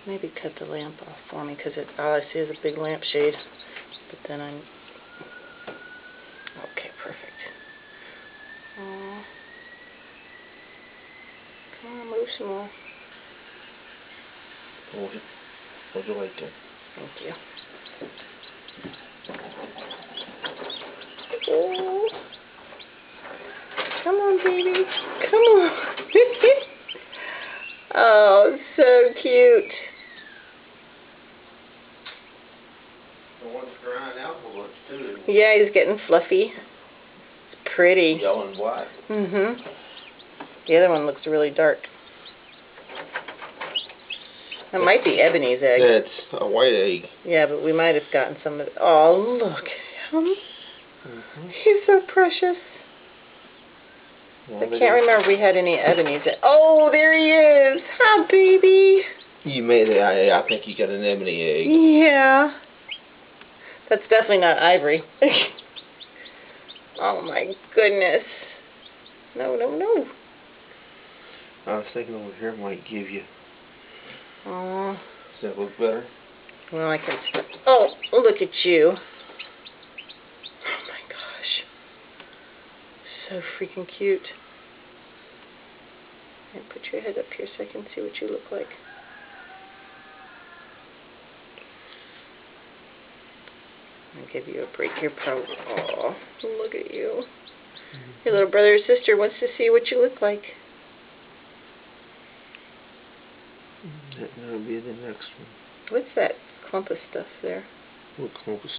Maybe cut the lamp off for me, because all I see is a big lampshade. But then I'm... Okay, perfect. Come on, move some more. Hold your light there. Thank you. Oh. Come on, baby. Come on. Oh, so cute. The one's crying out for lunch too. Yeah, he's getting fluffy. It's pretty. Yellow and black. Mm-hmm. The other one looks really dark. That might be Ebony's egg. That's a white egg. Yeah, but we might have gotten some of it. Oh, look at him. Mm-hmm. He's so precious. Well, I can't remember if we had any Ebony's. Oh, there he is. Hi, baby. You made it. I think you got an ebony egg. Yeah. That's definitely not ivory. Oh, my goodness. No, no, no. I was thinking over here might give you. Oh. Does that look better? Well, I can. Oh, look at you. Oh my gosh. So freaking cute. And put your head up here so I can see what you look like. I'll give you a break. You're probably. Oh, look at you. Your little brother or sister wants to see what you look like. That'll be the next one. What's that clump of stuff there? What clump of